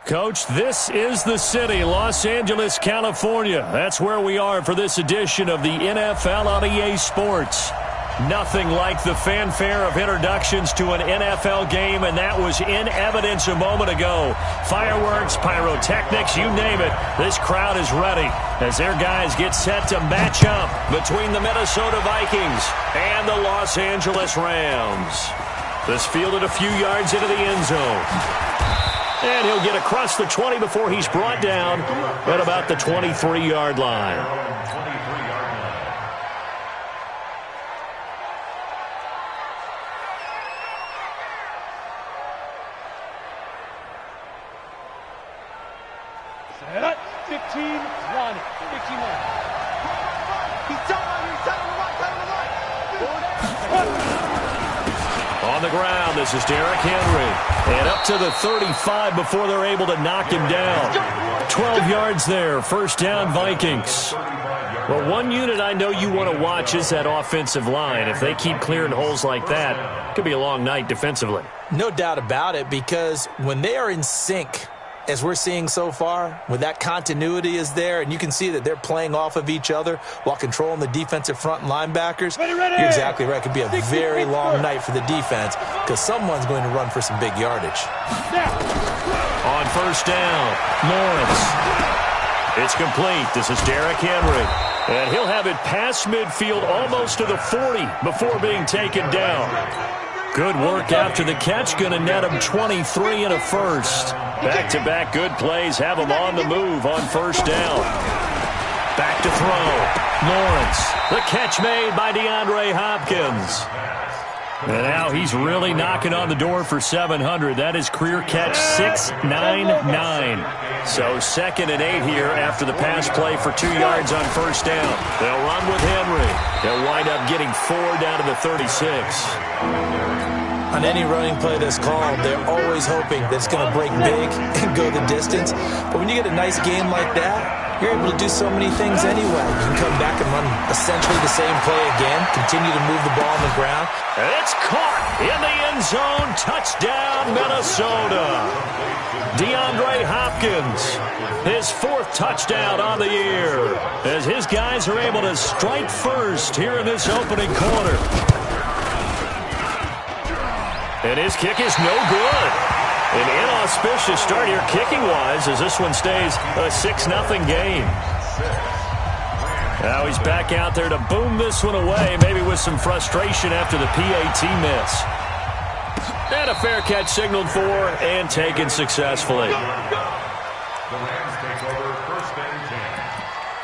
Coach, this is the city, Los Angeles, California. That's where we are for this edition of the NFL on EA Sports. Nothing like the fanfare of introductions to an NFL game, and that was in evidence a moment ago. Fireworks, pyrotechnics, you name it. This crowd is ready as their guys get set to match up between the Minnesota Vikings and the Los Angeles Rams. This fielded a few yards into the end zone. And he'll get across the 20 before he's brought down at about the 23-yard line. Set. 15-1. 15-1. On the ground, this is Derrick Henry. And up to the 35 before they're able to knock him down. 12 yards there. First down, Vikings. Well, one unit I know you want to watch is that offensive line. If they keep clearing holes like that, it could be a long night defensively. No doubt about it, because when they are in sync, as we're seeing so far, when that continuity is there, and you can see that they're playing off of each other while controlling the defensive front and linebackers, you're exactly right. It could be a very long night for the defense because someone's going to run for some big yardage. On first down, Lawrence. It's complete. This is Derrick Henry. And he'll have it past midfield almost to the 40 before being taken down. Good work after the catch. Going to net him 23 and a first. Back-to-back good plays have him on the move on first down. Back to throw. Lawrence. The catch made by DeAndre Hopkins. And now he's really knocking on the door for 700. That is career catch 699. So 2nd and 8 here after the pass play for 2 yards on first down. They'll run with Henry. They'll wind up getting 4 down to the 36. On any running play that's called, they're always hoping that it's going to break big and go the distance. But when you get a nice game like that, you're able to do so many things anyway. You can come back and run essentially the same play again, continue to move the ball on the ground. And it's caught in the end zone. Touchdown, Minnesota. DeAndre Hopkins, his 4th touchdown on the year, as his guys are able to strike first here in this opening quarter. And his kick is no good. An inauspicious start here kicking-wise as this one stays a 6-0 game. Now he's back out there to boom this one away, maybe with some frustration after the PAT miss. And a fair catch signaled for and taken successfully. The Rams take over 1st and 10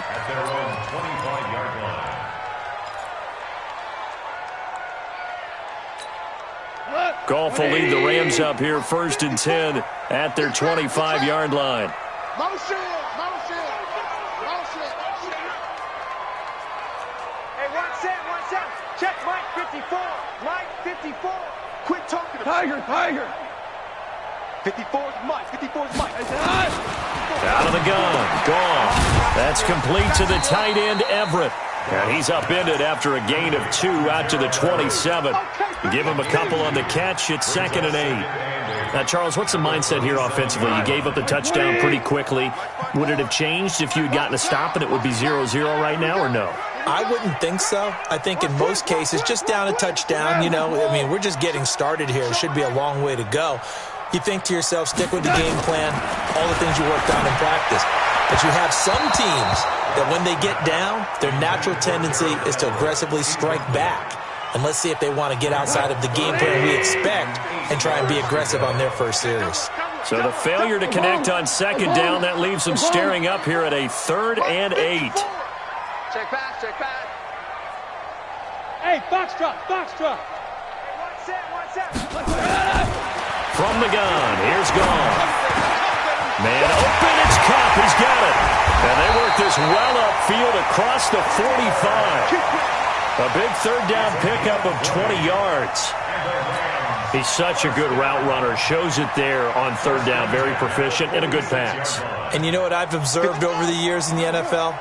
at their own 25-yard line. Goff will lead the Rams up here 1st and 10 at their 25-yard line. Motion. Hey, one set. Check Mike 54. Mike 54. Quit talking to Tiger. 54's Mike. 54's Mike. Out of the gun. Gone. That's complete to the tight end, Everett. And he's upended after a gain of 2 out to the 27. Give him a couple on the catch. It's 2nd and 8. Now, Charles, what's the mindset here offensively? You gave up the touchdown pretty quickly. Would it have changed if you had gotten a stop and it would be 0-0 right now, or no? I wouldn't think so. I think in most cases, just down a touchdown, we're just getting started here. It should be a long way to go. You think to yourself, stick with the game plan, all the things you worked on in practice. But you have some teams that when they get down, their natural tendency is to aggressively strike back. And let's see if they want to get outside of the game plan we expect and try and be aggressive on their first series. So the failure to connect on 2nd down, that leaves them staring up here at a 3rd and 8. Check back. Hey, box drop. One set. From the gun, here's Goff. Man open, it's Cup, he's got it. And they work this well upfield across the 45. A big 3rd down pickup of 20 yards. He's such a good route runner. Shows it there on 3rd down. Very proficient and a good pass. And you know what I've observed over the years in the NFL?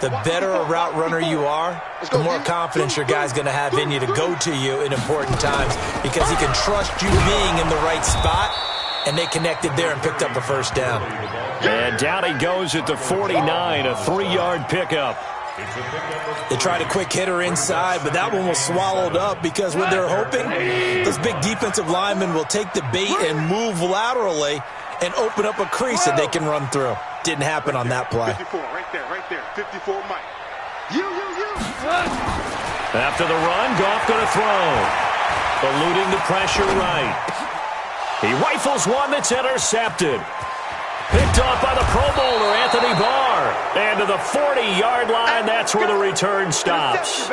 The better a route runner you are, the more confidence your guy's going to have in you to go to you in important times because he can trust you being in the right spot and they connected there and picked up a first down. And down he goes at the 49, a 3-yard pickup. They tried a quick hitter inside, but that one was swallowed up because what they're hoping, those big defensive linemen will take the bait and move laterally and open up a crease that they can run through. Didn't happen on that play. 54, right there. 54, Mike. You. After the run, Goff going to throw. Eluding the pressure right. He rifles one that's intercepted. Picked off by the Pro Bowler, Anthony Barr. And to the 40-yard line, that's where the return stops.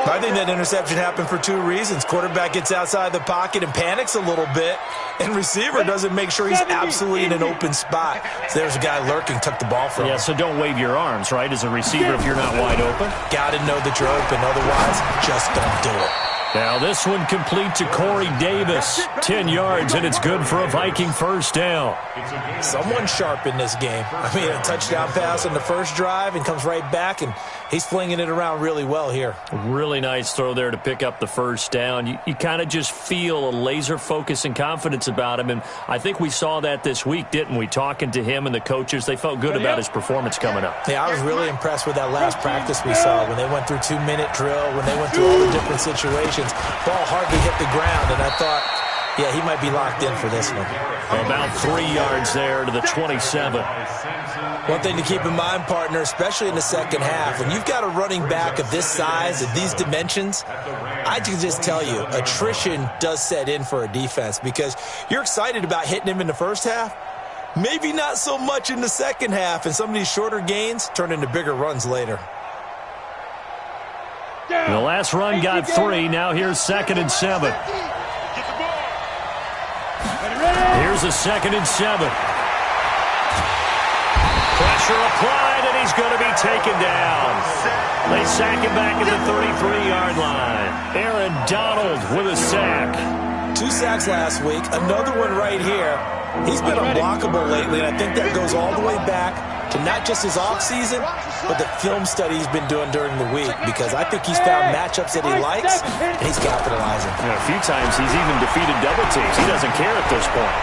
I think that interception happened for two reasons. Quarterback gets outside the pocket and panics a little bit, and receiver doesn't make sure he's absolutely in an open spot. So there's a guy lurking, took the ball from him. Yeah, so don't wave your arms, right, as a receiver if you're not wide open. Got to know that you're open, otherwise just don't do it. Now this one complete to Corey Davis. 10 yards, and it's good for a Viking first down. Someone sharp in this game. I mean, a touchdown pass on the first drive and comes right back, and he's flinging it around really well here. Really nice throw there to pick up the first down. You kind of just feel a laser focus and confidence about him, and I think we saw that this week, didn't we? Talking to him and the coaches, they felt good about his performance coming up. Yeah, I was really impressed with that last practice we saw when they went through 2-minute drill, when they went through all the different situations. Ball hardly hit the ground, and I thought, yeah, he might be locked in for this one. About 3 yards there to the 27. One thing to keep in mind, partner, especially in the second half, when you've got a running back of this size, of these dimensions, I can just tell you, attrition does set in for a defense because you're excited about hitting him in the first half, maybe not so much in the second half, and some of these shorter gains turn into bigger runs later. The last run got 3. Now here's 2nd and 7. Here's a 2nd and 7. Pressure applied, and he's going to be taken down. They sack him back at the 33-yard line. Aaron Donald with a sack. 2 sacks last week, another one right here. He's been unblockable lately, and I think that goes all the way back to not just his offseason, but the film study he's been doing during the week, because I think he's found matchups that he likes, and he's capitalizing. A few times he's even defeated double teams. He doesn't care at this point.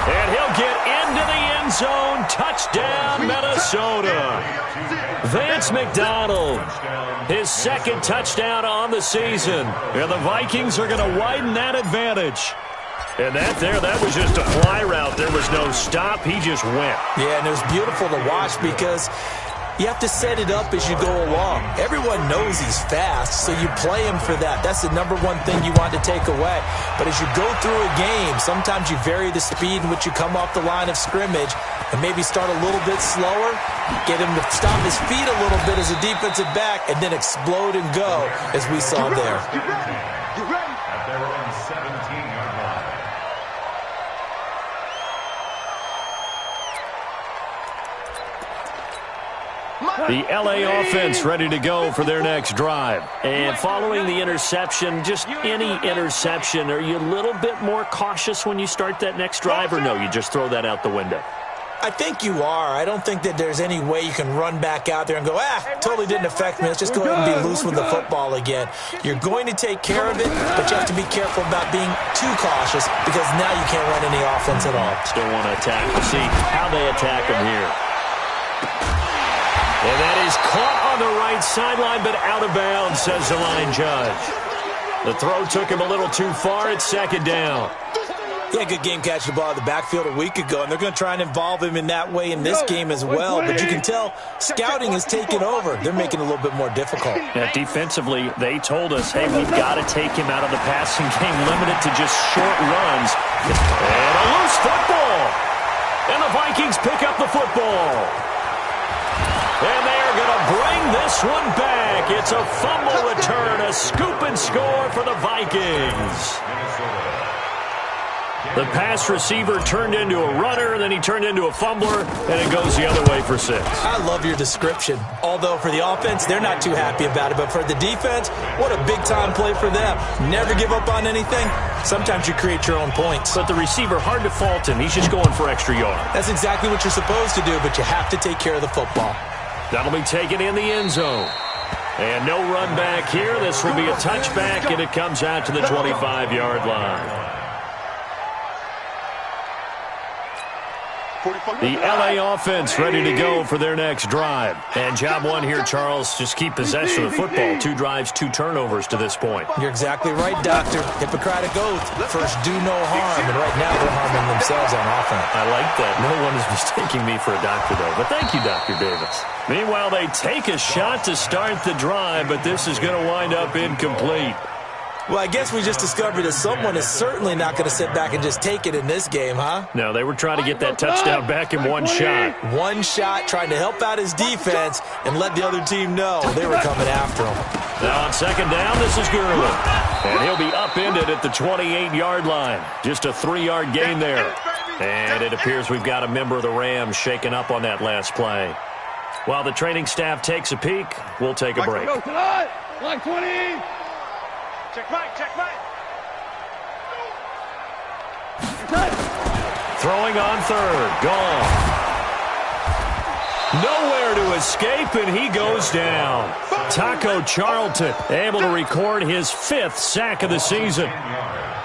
And he'll get into the end zone. Touchdown, Minnesota. Vance McDonald, his 2nd touchdown on the season. And the Vikings are going to widen that advantage. And that was just a fly route. There was no stop. He just went. Yeah, and it was beautiful to watch because you have to set it up as you go along. Everyone knows he's fast, so you play him for that. That's the number one thing you want to take away. But as you go through a game, sometimes you vary the speed in which you come off the line of scrimmage and maybe start a little bit slower, get him to stop his feet a little bit as a defensive back, and then explode and go, as we saw there. You're ready. At their own 17-yard line. The LA offense ready to go for their next drive. And following the interception, just any interception, are you a little bit more cautious when you start that next drive, or no, you just throw that out the window? I think you are. I don't think that there's any way you can run back out there and go, totally didn't affect me. Let's just go ahead and be loose with the football again. You're going to take care of it, but you have to be careful about being too cautious because now you can't run any offense at all. Still want to attack. We'll see how they attack him here. And that is caught on the right sideline, but out of bounds, says the line judge. The throw took him a little too far. It's 2nd down. Yeah, good game catching the ball in the backfield a week ago, and they're going to try and involve him in that way in this game as well. But you can tell scouting has taken over. They're making it a little bit more difficult. Yeah, defensively, they told us, hey, we've got to take him out of the passing game, limited to just short runs. And a loose football. And the Vikings pick up the football. And they are going to bring this one back. It's a fumble return, a scoop and score for the Vikings. The pass receiver turned into a runner, then he turned into a fumbler, and it goes the other way for 6. I love your description. Although for the offense, they're not too happy about it. But for the defense, what a big-time play for them. Never give up on anything. Sometimes you create your own points. But the receiver, hard to fault him. He's just going for extra yard. That's exactly what you're supposed to do, but you have to take care of the football. That'll be taken in the end zone. And no run back here. This will be a touchback, and it comes out to the 25-yard line. The LA offense ready to go for their next drive. And job one here, Charles, just keep possession of the football. 2 drives, 2 turnovers to this point. You're exactly right, Doctor. Hippocratic oath. First, do no harm. And right now, they're harming themselves on offense. I like that. No one is mistaking me for a doctor, though. But thank you, Dr. Davis. Meanwhile, they take a shot to start the drive, but this is going to wind up incomplete. Well, I guess we just discovered that someone is certainly not going to sit back and just take it in this game, huh? No, they were trying to get that touchdown back in one shot. One shot, trying to help out his defense and let the other team know they were coming after him. Now on second down, this is Gurley. And he'll be upended at the 28-yard line. Just a 3-yard gain there. And it appears we've got a member of the Rams shaken up on that last play. While the training staff takes a peek, we'll take a break. Line 20. Check Mike, check Mike. Throwing on third. Gone. Nowhere to escape, and he goes down. Taco Charlton able to record his 5th sack of the season.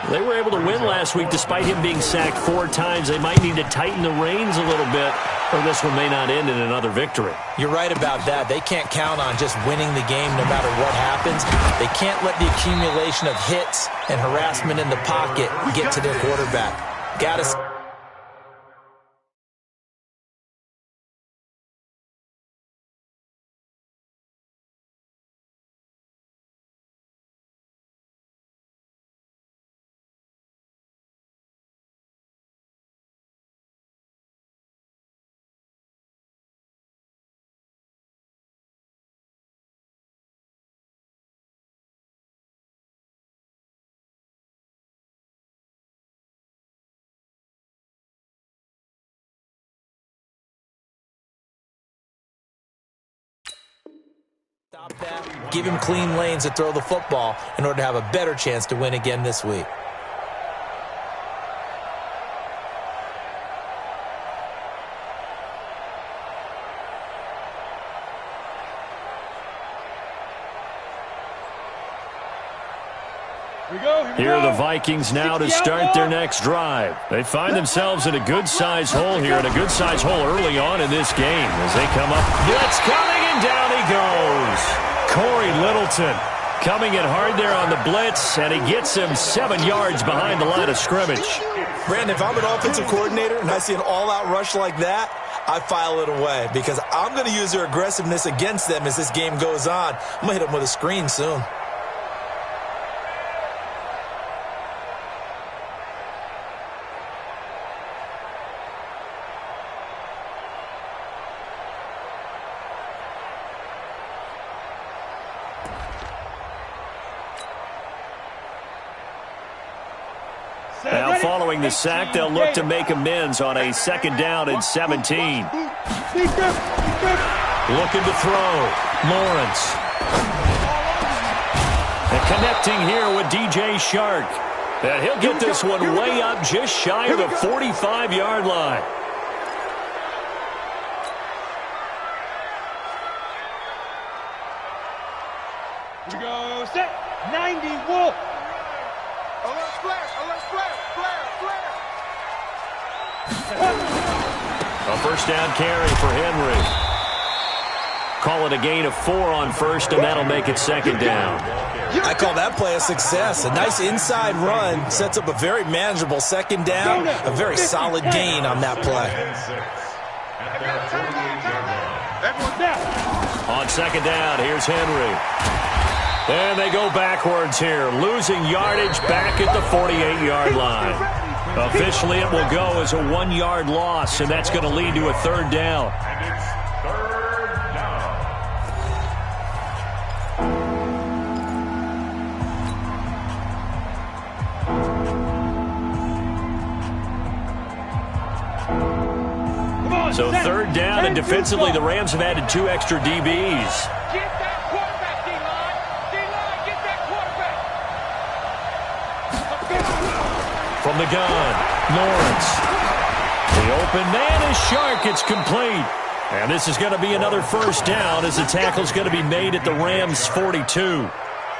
They were able to win last week despite him being sacked 4 times. They might need to tighten the reins a little bit, or this one may not end in another victory. You're right about that. They can't count on just winning the game no matter what happens. They can't let the accumulation of hits and harassment in the pocket get to their quarterback. Got to... Stop that. Give him clean lanes to throw the football in order to have a better chance to win again this week. Here are the Vikings now to start their next drive. They find themselves in a good-sized hole here, and a good-sized hole early on in this game as they come up. Blitz coming, and down he goes. Corey Littleton coming in hard there on the blitz, and he gets him 7 yards behind the line of scrimmage. Brandon, if I'm an offensive coordinator and I see an all-out rush like that, I file it away because I'm going to use their aggressiveness against them as this game goes on. I'm going to hit them with a screen soon. Now following the sack, they'll look to make amends on a 2nd down and 17. Looking to throw. Lawrence. And connecting here with DJ Shark. And he'll get this one way up just shy of the 45-yard line. Here we go. Set. 90 Wolf. Alert flare, alert flare, flare, flare. A 1st down carry for Henry. Call it a gain of 4 on 1st, and that'll make it 2nd down. I call that play a success. A nice inside run sets up a very manageable 2nd down, a very solid gain on that play. Everyone down. On 2nd down, here's Henry. And they go backwards here, losing yardage back at the 48-yard line. Officially, it will go as a 1-yard loss, and that's going to lead to a 3rd down. And it's 3rd down. So 3rd down, and defensively, the Rams have added 2 extra DBs. Get that quarterback, D-line. D-line, get that quarterback. From the gun, Lawrence. The open man is Shark. It's complete. And this is going to be another 1st down as the tackle's going to be made at the Rams' 42.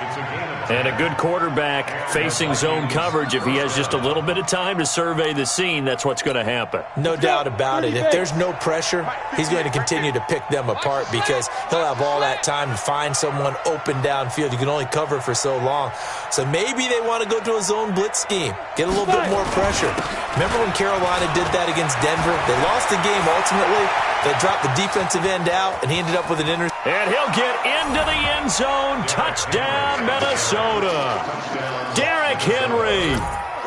It's a game of And a good quarterback facing zone coverage. If he has just a little bit of time to survey the scene, that's what's going to happen. No doubt about it. If there's no pressure, he's going to continue to pick them apart because he'll have all that time to find someone open downfield. You can only cover for so long. So maybe they want to go to a zone blitz scheme, get a little bit more pressure. Remember when Carolina did that against Denver? They lost the game ultimately. They dropped the defensive end out, and he ended up with an interception. And he'll get into the end zone. Touchdown, Minnesota. Derrick Henry,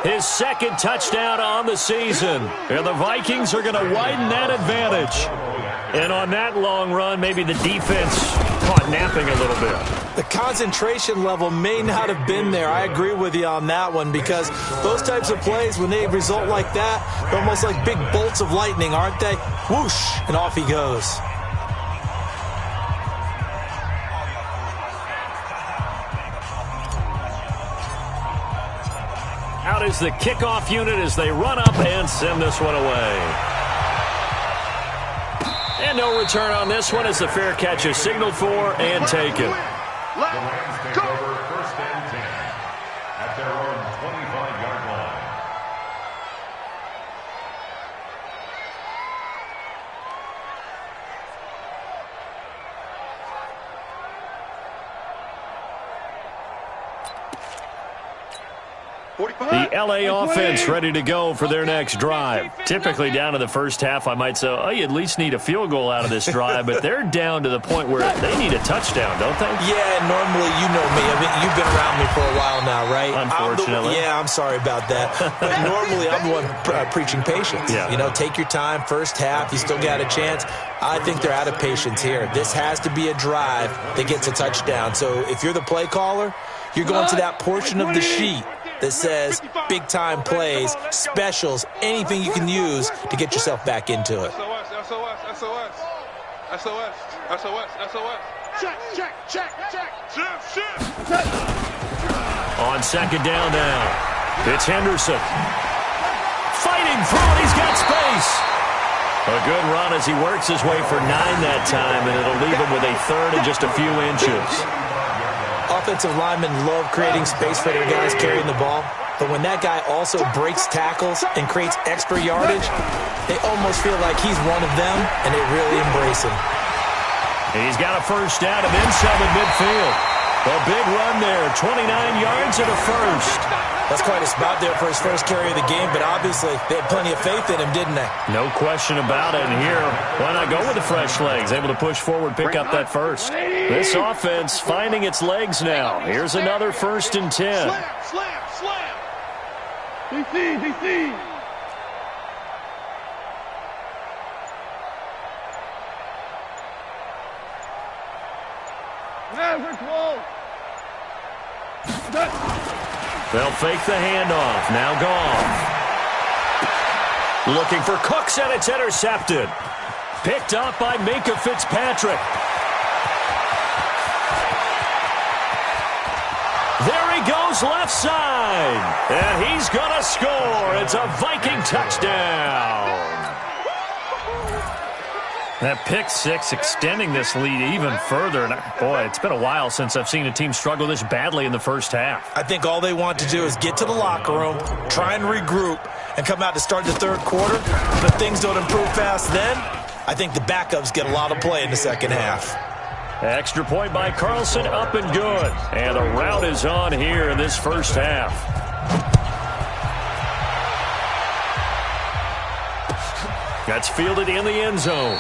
his second touchdown on the season. And the Vikings are going to widen that advantage. And on that long run, maybe the defense caught napping a little bit. The concentration level may not have been there. I agree with you on that one because those types of plays, when they result like that, they're almost like big bolts of lightning, aren't they? Whoosh, and off he goes. Out is the kickoff unit as they run up and send this one away. And no return on this one as the fair catch is signaled for and taken. the Rams take over first and 10 at their own 25-yard line. The L.A. offense ready to go for their next drive. Typically down to the first half, I might say, oh, you at least need a field goal out of this drive, but they're down to the point where they need a touchdown, don't they? Yeah, normally, you know me. I mean, you've been around me for a while now, right? Unfortunately. I'm sorry about that. But normally, I'm the one preaching patience. Yeah. You know, take your time, first half, you still got a chance. I think they're out of patience here. This has to be a drive that gets a touchdown. So if you're the play caller, you're going to that portion of the sheet that says big-time plays, specials, anything you can use to get yourself back into it. On second down now, it's Henderson. Fighting through it, he's got space. A good run as he works his way for 9 that time, and it'll leave him with a third and just a few inches. Offensive linemen love creating space for their guys carrying the ball, but when that guy also breaks tackles and creates extra yardage, they almost feel like he's one of them, and they really embrace him. He's got a first down and then some at midfield. A big run there, 29 yards and a first. That's quite a spot there for his first carry of the game, but obviously they had plenty of faith in him, didn't they? No question about it. And here, why not go with the fresh legs? Able to push forward, pick up that first. This offense finding its legs now. Here's another 1st and 10. Slam. DC. They'll fake the handoff. Now Goff. Looking for Cooks, and it's intercepted. Picked up by Minkah Fitzpatrick. There he goes left side. And he's going to score. It's a Viking touchdown. That pick six extending this lead even further. And boy, it's been a while since I've seen a team struggle this badly in the first half. I think all they want to do is get to the locker room, try and regroup, and come out to start the third quarter. But if things don't improve fast then, I think the backups get a lot of play in the second half. Extra point by Carlson, up and good. And the route is on here in this first half. That's fielded in the end zone.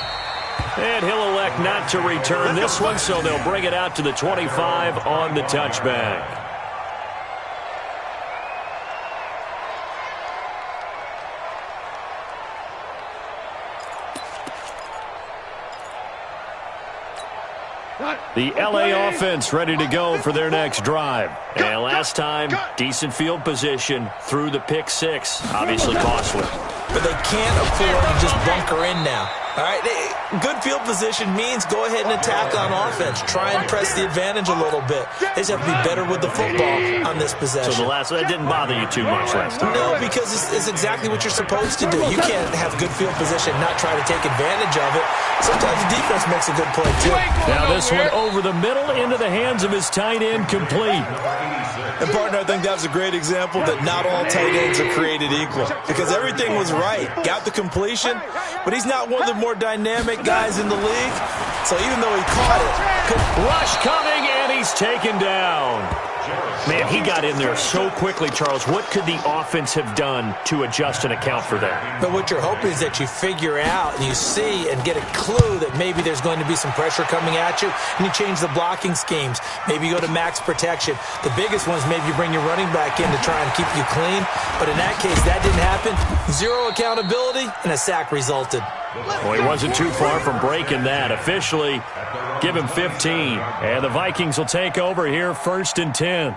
And he'll elect not to return this one, so they'll bring it out to the 25 on the touchback. The L.A. offense ready to go for their next drive. And last time, decent field position through the pick six. Obviously costly. But they can't afford to just bunker in now. All right, good field position means go ahead and attack on offense. Try and press the advantage a little bit. They just have to be better with the football on this possession. So that didn't bother you too much last time? No, because it's exactly what you're supposed to do. You can't have good field position and not try to take advantage of it. Sometimes the defense makes a good play, too. Now this one over the middle into the hands of his tight end, complete. And, partner, I think that's a great example that not all tight ends are created equal because everything was right. Got the completion, but he's not one of the more dynamic guys in the league. So even though he caught it. Rush coming, and he's taken down. Man, he got in there so quickly, Charles. What could the offense have done to adjust and account for that? But what you're hoping is that you figure out and you see and get a clue that maybe there's going to be some pressure coming at you, and you change the blocking schemes. Maybe you go to max protection. The biggest one is maybe you bring your running back in to try and keep you clean. But in that case, that didn't happen. Zero accountability, and a sack resulted. Well, he wasn't too far from breaking that. Officially, give him 15. And the Vikings will take over here, 1st and 10.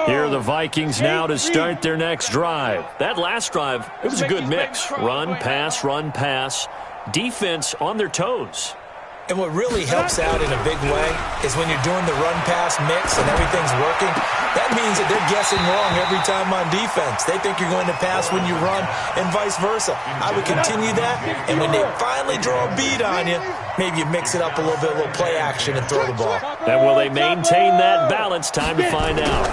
Here are the Vikings now to start their next drive. That last drive, it was a good mix. Run, pass, defense on their toes. And what really helps out in a big way is when you're doing the run-pass mix and everything's working, that means that they're guessing wrong every time on defense. They think you're going to pass when you run and vice versa. I would continue that, and when they finally draw a beat on you, maybe you mix it up a little bit, a little play action and throw the ball. And will they maintain that balance? Time to find out.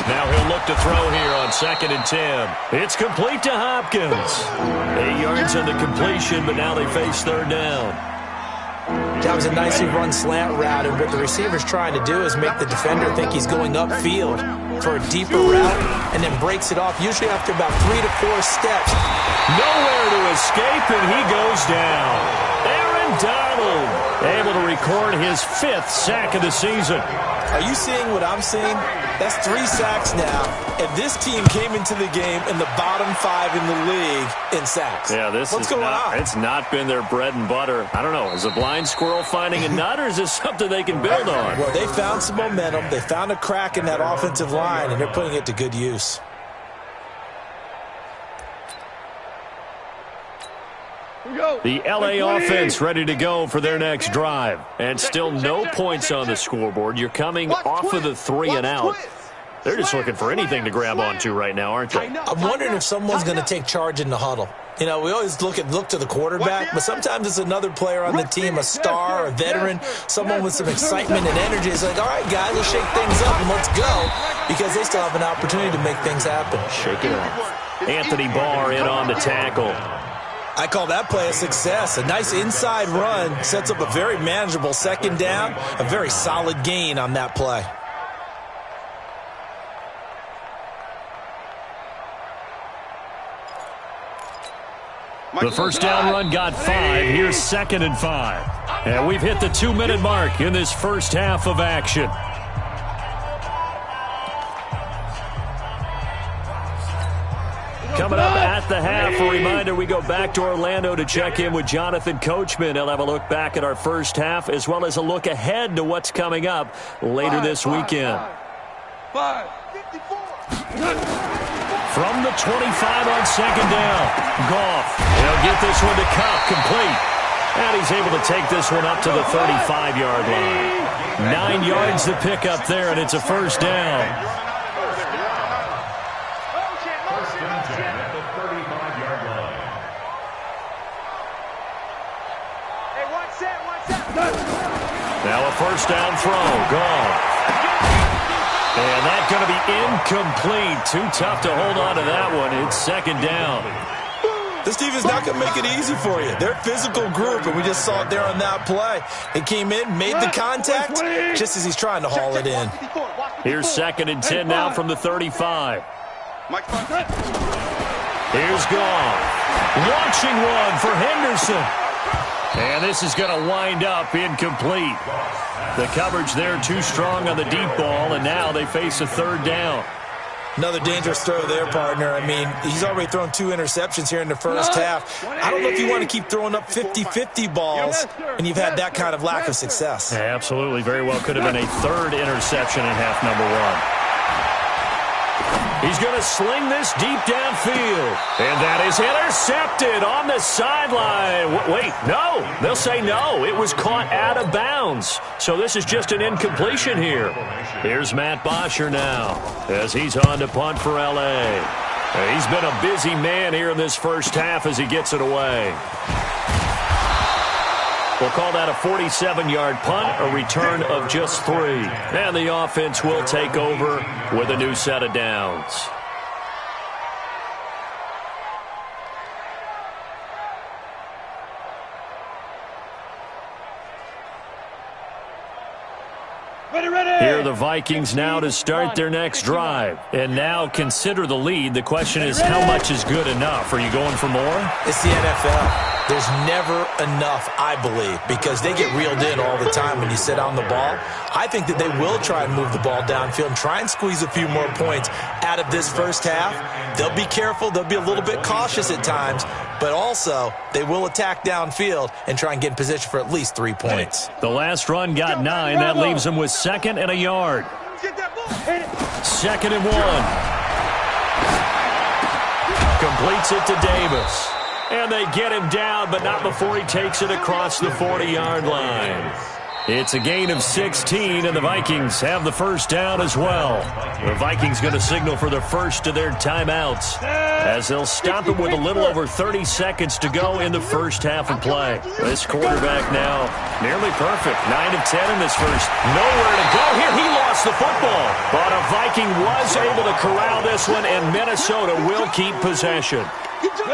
Now he'll look to throw here on 2nd and 10. It's complete to Hopkins. 8 yards on the completion, but now they face 3rd down. That was a nicely run slant route, and what the receiver's trying to do is make the defender think he's going upfield for a deeper route and then breaks it off, usually after about 3 to 4 steps. Nowhere to escape, and he goes down. Aaron Donald able to record his 5th sack of the season. Are you seeing what I'm seeing? That's 3 sacks now, and this team came into the game in the bottom 5 in the league in sacks. Yeah, what's going on? It's not been their bread and butter. I don't know. Is a blind squirrel finding a nut, or is this something they can build on? Well, they found some momentum. They found a crack in that offensive line, and they're putting it to good use. The L.A. offense ready to go for their next drive. And still no points on the scoreboard. You're coming off of the 3 and out. They're just looking for anything to grab onto right now, aren't they? I'm wondering if someone's going to take charge in the huddle. You know, we always look to the quarterback, but sometimes it's another player on the team, a star, a veteran, someone with some excitement and energy. It's like, all right, guys, let's shake things up and let's go, because they still have an opportunity to make things happen. Shake it up. Anthony Barr in on the tackle. I call that play a success. A nice inside run sets up a very manageable 2nd down, a very solid gain on that play. The first down run got 5. Here's 2nd and 5. And we've hit the 2-minute mark in this first half of action. Coming up at the half, a reminder, we go back to Orlando to check in with Jonathan Coachman. He'll have a look back at our first half as well as a look ahead to what's coming up later this weekend. From the 25 on 2nd down, Goff. He'll get this one to Cup, complete. And he's able to take this one up to the 35-yard line. 9 yards to pick up there, and it's a first down. Now a first down throw. Gone. And that's going to be incomplete. Too tough to hold on to that one. It's 2nd down. This defense is not going to make it easy for you. They're a physical group, and we just saw it there on that play. They came in, made the contact, just as he's trying to haul it in. Here's 2nd and 10 now from the 35. Here's Goff. Launching one for Henderson. And this is going to wind up incomplete. The coverage there too strong on the deep ball, and now they face a 3rd down. Another dangerous throw there, partner. I mean, he's already thrown 2 interceptions here in the first half. I don't know if you want to keep throwing up 50-50 balls, and you've had that kind of lack of success. Yeah, absolutely. Very well could have been a 3rd interception in half number 1. He's going to sling this deep downfield. And that is intercepted on the sideline. Wait, no. They'll say no. It was caught out of bounds. So this is just an incompletion here. Here's Matt Bosher now as he's on to punt for L.A. He's been a busy man here in this first half as he gets it away. We'll call that a 47-yard punt, a return of just 3. And the offense will take over with a new set of downs. Here are the Vikings now to start their next drive. And now consider the lead. The question is, how much is good enough? Are you going for more? It's the NFL. There's never enough, I believe, because they get reeled in all the time when you sit on the ball. I think that they will try and move the ball downfield and try and squeeze a few more points out of this first half. They'll be careful. They'll be a little bit cautious at times, but also they will attack downfield and try and get in position for at least 3 points. The last run got 9. That leaves them with 2nd and a yard. 2nd and 1. Completes it to Davis. And they get him down, but not before he takes it across the 40-yard line. It's a gain of 16, and the Vikings have the first down as well. The Vikings going to signal for the first of their timeouts as they'll stop it with a little over 30 seconds to go in the first half of play. This quarterback now nearly perfect. 9 of 10 in this first. Nowhere to go here. He lost the football. But a Viking was able to corral this one, and Minnesota will keep possession.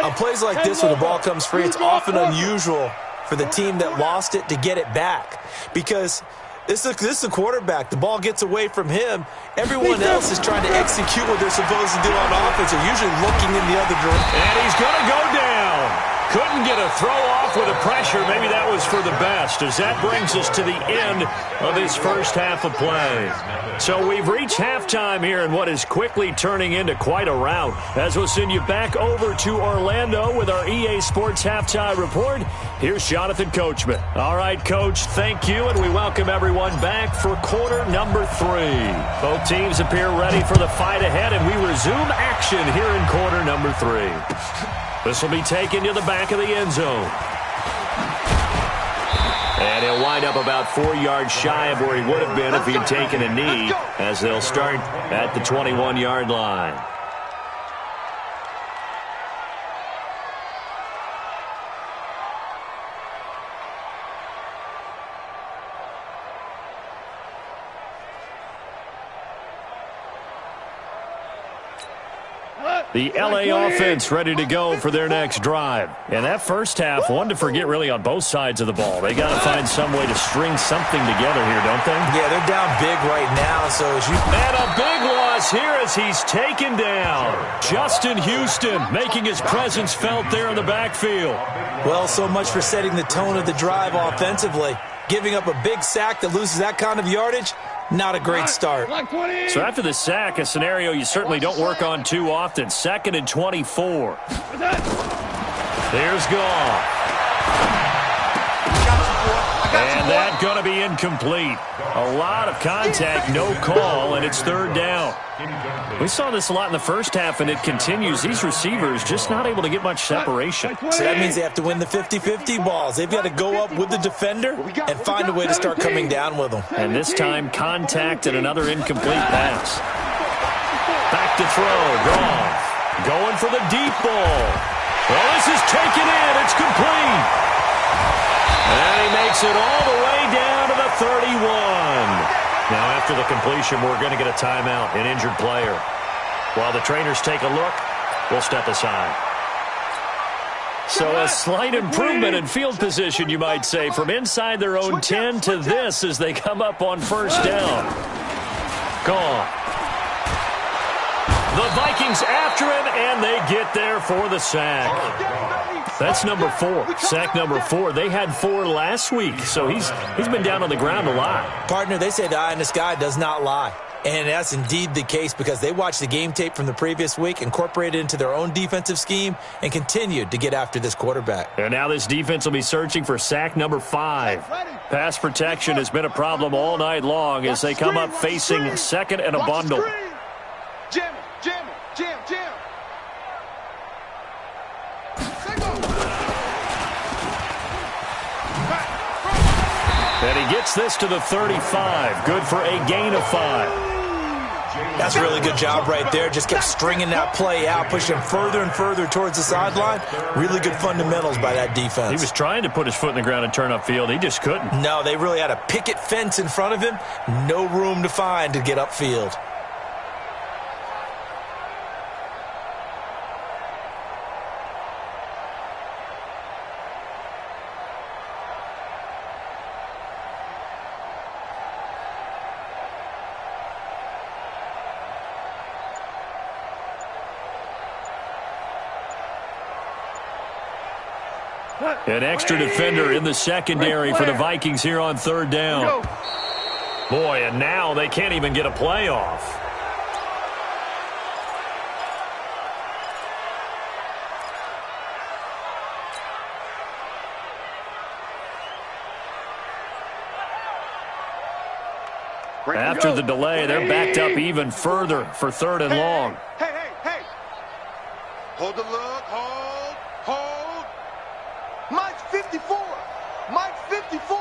On plays like this where the ball comes free, it's often unusual for the team that lost it to get it back, because this is a quarterback. The ball gets away from him. Everyone else is trying to execute what they're supposed to do on offense. They're usually looking in the other direction. And he's going to go down. Couldn't get a throw off with the pressure. Maybe that was for the best, as that brings us to the end of this first half of play. So we've reached halftime here in what is quickly turning into quite a rout, as we'll send you back over to Orlando with our EA Sports Halftime Report. Here's Jonathan Coachman. All right, Coach, thank you, and we welcome everyone back for quarter number 3. Both teams appear ready for the fight ahead, and we resume action here in quarter number 3. This will be taken to the back of the end zone. And he'll wind up about 4 yards shy of where he would have been if he had taken a knee, as they'll start at the 21-yard line. The L.A. offense ready to go for their next drive. And that first half, one to forget really on both sides of the ball. They got to find some way to string something together here, don't they? Yeah, they're down big right now. And a big loss here as he's taken down. Justin Houston making his presence felt there in the backfield. Well, so much for setting the tone of the drive offensively. Giving up a big sack that loses that kind of yardage, not a great start. So after the sack, a scenario you certainly don't work on too often. 2nd and 24. There's Goff. And that going to be incomplete. A lot of contact, no call, and it's 3rd down. We saw this a lot in the first half, and it continues. These receivers just not able to get much separation. So that means they have to win the 50-50 balls. They've got to go up with the defender and find a way to start coming down with them. And this time, contact and another incomplete pass. Back to throw. Goff going for the deep ball. Well, this is taken in. It's complete. And he makes it all the way down to the 31. Now, after the completion, we're going to get a timeout, an injured player. While the trainers take a look, we'll step aside. So a slight improvement in field position, you might say, from inside their own 10 to this as they come up on first down. Gone. The Vikings after him, and they get there for the sack. That's number 4. Sack number 4. They had 4 last week, so he's been down on the ground a lot. Partner, they say the eye in the sky does not lie. And that's indeed the case because they watched the game tape from the previous week, incorporated it into their own defensive scheme, and continued to get after this quarterback. And now this defense will be searching for sack number 5. Pass protection has been a problem all night long as they come up facing second and a bundle. Jam, jam, jam, jam. And he gets this to the 35. Good for a gain of 5. That's a really good job right there. Just kept stringing that play out, pushing further and further towards the sideline. Really good fundamentals by that defense. He was trying to put his foot in the ground and turn upfield. He just couldn't. No, they really had a picket fence in front of him. No room to find to get upfield. An extra defender in the secondary for the Vikings here on third down. Boy, and now they can't even get a play off. After the delay, they're backed up even further for third and long. Hey. Hold the look. Hold. Mike's 54. Mike's 54.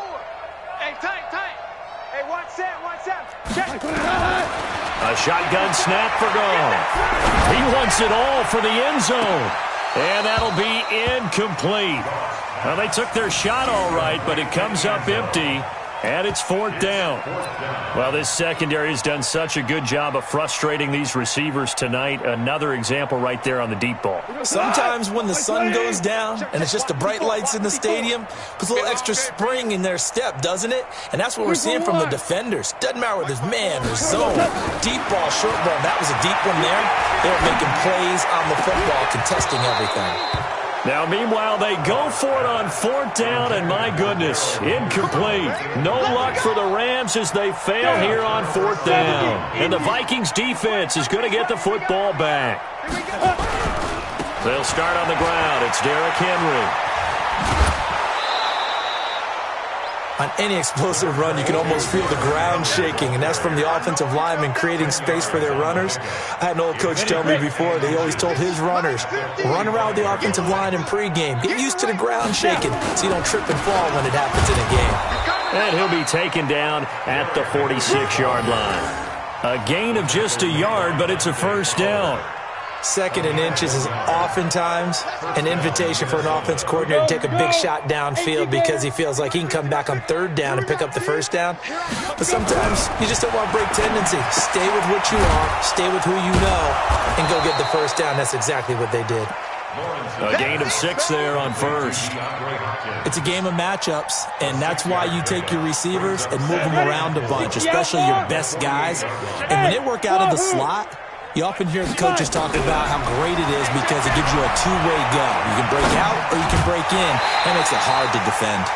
Hey, tight. Hey, watch that. Check. A shotgun snap for goal. He wants it all for the end zone. And that'll be incomplete. Well, they took their shot all right, but it comes up empty. And it's fourth down. Well, this secondary has done such a good job of frustrating these receivers tonight. Another example right there on the deep ball. Sometimes when the sun goes down and it's just the bright lights in the stadium, puts a little extra spring in their step, doesn't it? And that's what we're seeing from the defenders. Doesn't matter whether it's man or zone. Deep ball, short ball. That was a deep one there. They were making plays on the football, contesting everything. Now, meanwhile, they go for it on fourth down, and my goodness, incomplete. No luck for the Rams as they fail here on fourth down. And the Vikings defense is going to get the football back. They'll start on the ground. It's Derrick Henry. On any explosive run, you can almost feel the ground shaking, and that's from the offensive linemen creating space for their runners. I had an old coach tell me before, they always told his runners, run around the offensive line in pregame. Get used to the ground shaking so you don't trip and fall when it happens in a game. And he'll be taken down at the 46-yard line. A gain of just a yard, but it's a first down. Second and inches is oftentimes an invitation for an offense coordinator to take a big shot downfield because he feels like he can come back on third down and pick up the first down. But sometimes you just don't want to break tendency. Stay with what you want, stay with who you know, and go get the first down. That's exactly what they did. A gain of 6 there on first. It's a game of matchups, and that's why you take your receivers and move them around a bunch, especially your best guys. And when they work out of the slot, you often hear the coaches talk about how great it is because it gives you a two-way go. You can break out or you can break in. That makes it hard to defend.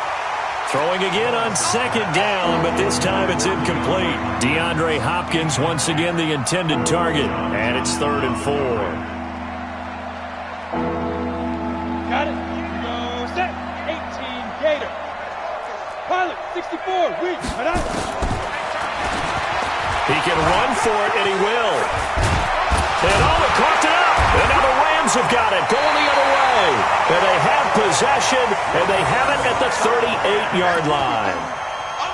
Throwing again on second down, but this time it's incomplete. DeAndre Hopkins once again the intended target, and it's 3rd and 4. Got it. Here we go. Set. 18 Gator. Pilot 64. Weak. He can run for it, and he will. And they caught it up. And now the Rams have got it, going the other way. And they have possession, and they have it at the 38-yard line.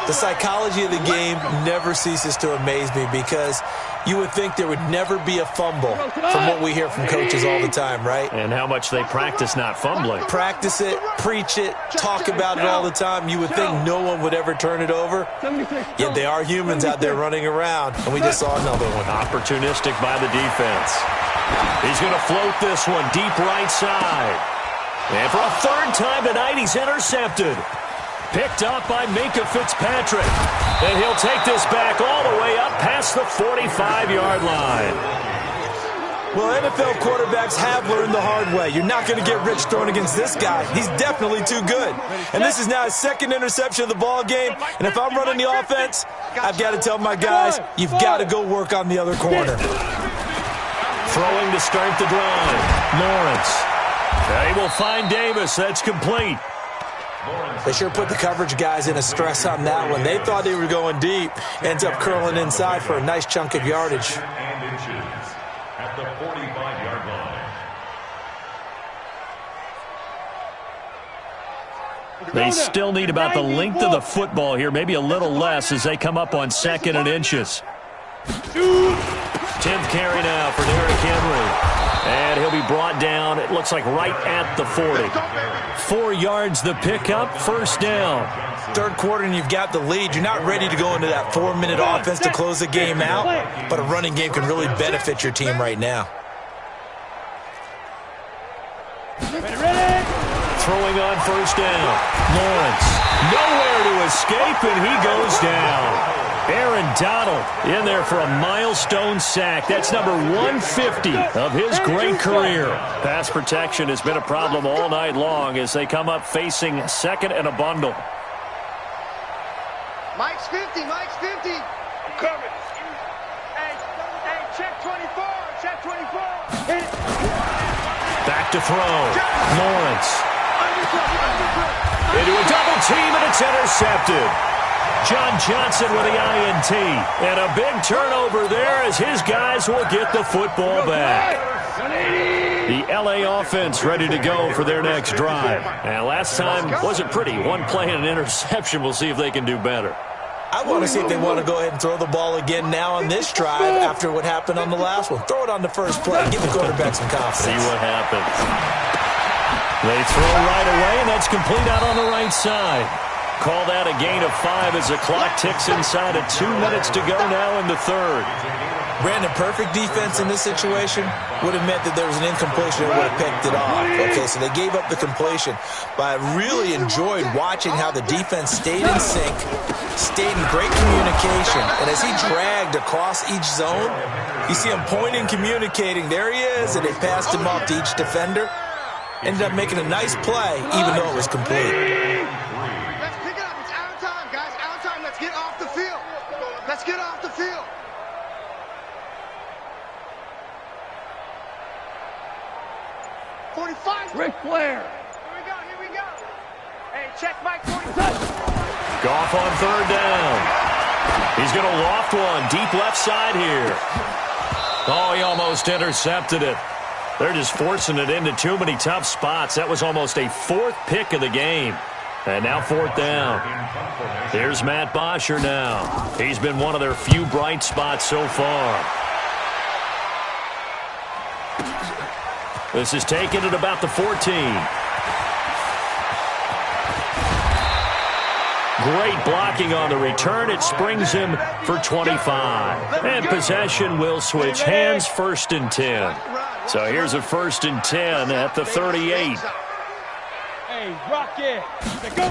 The psychology of the game never ceases to amaze me because you would think there would never be a fumble from what we hear from coaches all the time, right? And how much they practice not fumbling. Practice it, preach it, talk about it all the time. You would think no one would ever turn it over. Yet they are humans out there running around, and we just saw another one. Opportunistic by the defense. He's going to float this one deep right side. And for a third time tonight, he's intercepted. Picked up by Minkah Fitzpatrick. And he'll take this back all the way up past the 45-yard line. Well, NFL quarterbacks have learned the hard way. You're not going to get rich throwing against this guy. He's definitely too good. And this is now his second interception of the ball game. And if I'm running the offense, I've got to tell my guys, you've got to go work on the other corner. Throwing to start the drive. Lawrence. They will find Davis. That's complete. They sure put the coverage guys in a stress on that one. They thought they were going deep. Ends up curling inside for a nice chunk of yardage. At the 45-yard line. They still need about the length of the football here, maybe a little less as they come up on 2nd and inches. 10th carry now for Derrick Henry. And he'll be brought down, it looks like right at the 40. 4 yards the pickup, 1st down. Third quarter and you've got the lead. You're not ready to go into that 4-minute offense to close the game out, but a running game can really benefit your team right now. Throwing on 1st down. Lawrence, nowhere to escape, and he goes down. Aaron Donald in there for a milestone sack. That's number 150 of his great career. Pass protection has been a problem all night long as they come up facing 2nd and a bundle. Mike's 50, Mike's 50. I'm coming. Hey, check 24, check 24. Back to throw. Lawrence. Into a double team, and it's intercepted. John Johnson with the INT. And a big turnover there as his guys will get the football back. The LA offense ready to go for their next drive. And last time wasn't pretty. One play and an interception. We'll see if they can do better. I want to see if they want to go ahead and throw the ball again now on this drive after what happened on the last one. Throw it on the first play. Give the quarterback some confidence. See what happens. They throw right away, and that's complete out on the right side. Call that a gain of 5 as the clock ticks inside of 2 minutes to go now in the 3rd. Brandon, perfect defense in this situation would have meant that there was an incompletion and would have picked it off. Okay, so they gave up the completion. But I really enjoyed watching how the defense stayed in sync, stayed in great communication. And as he dragged across each zone, you see him pointing, communicating. There he is, and they passed him off to each defender. Ended up making a nice play, even though it was complete. Let's pick it up. It's out of time, guys. Out of time. Let's get off the field. Let's get off the field. Ric Flair. Here we go. Hey, check Mike 45. Goff on 3rd down. He's going to loft one deep left side here. Oh, he almost intercepted it. They're just forcing it into too many tough spots. That was almost a 4th pick of the game. And now 4th down. Here's Matt Bosher now. He's been one of their few bright spots so far. This is taken at about the 14. Great blocking on the return. It springs him for 25. And possession will switch hands, 1st and 10. So here's a 1st and 10 at the 38. Hey, rock it. Go.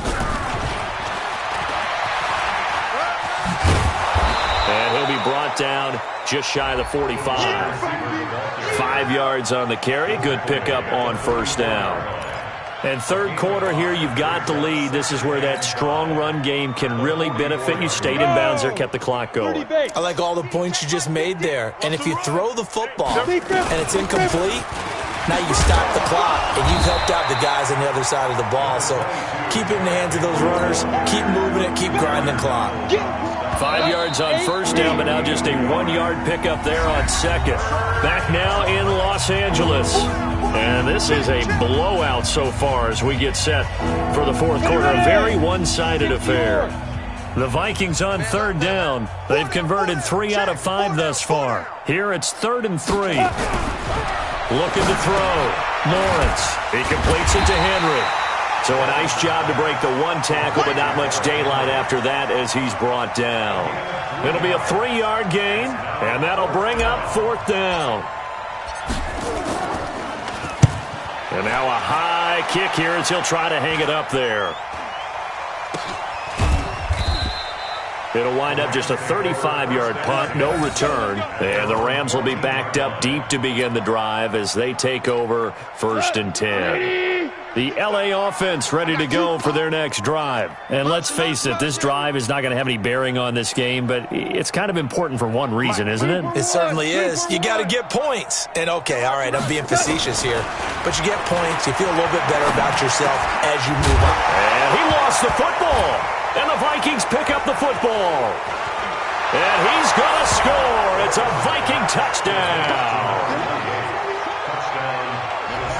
And he'll be brought down just shy of the 45. 5 yards on the carry. Good pickup on 1st down. And 3rd quarter here, you've got the lead. This is where that strong run game can really benefit you. Stayed in bounds there, kept the clock going. I like all the points you just made there. And if you throw the football and it's incomplete, now you stop the clock, and you've helped out the guys on the other side of the ball. So keep it in the hands of those runners. Keep moving it. Keep grinding the clock. 5 yards on 1st down, but now just a 1-yard pickup there on 2nd. Back now in Los Angeles. And this is a blowout so far as we get set for the 4th quarter. A very one-sided affair. The Vikings on 3rd down. They've converted 3 out of 5 thus far. Here it's 3rd and 3. Looking to throw. Lawrence. He completes it to Henry. So a nice job to break the 1 tackle, but not much daylight after that as he's brought down. It'll be a 3-yard gain, and that'll bring up 4th down. And now a high kick here as he'll try to hang it up there. It'll wind up just a 35-yard punt, no return. And the Rams will be backed up deep to begin the drive as they take over 1st and 10. The LA offense ready to go for their next drive. And let's face it, this drive is not going to have any bearing on this game, but it's kind of important for one reason, isn't it? It certainly is. You got to get points. And okay, all right, I'm being facetious here, but you get points, you feel a little bit better about yourself as you move on. And he lost the football. And the Vikings pick up the football. And he's going to score. It's a Viking touchdown.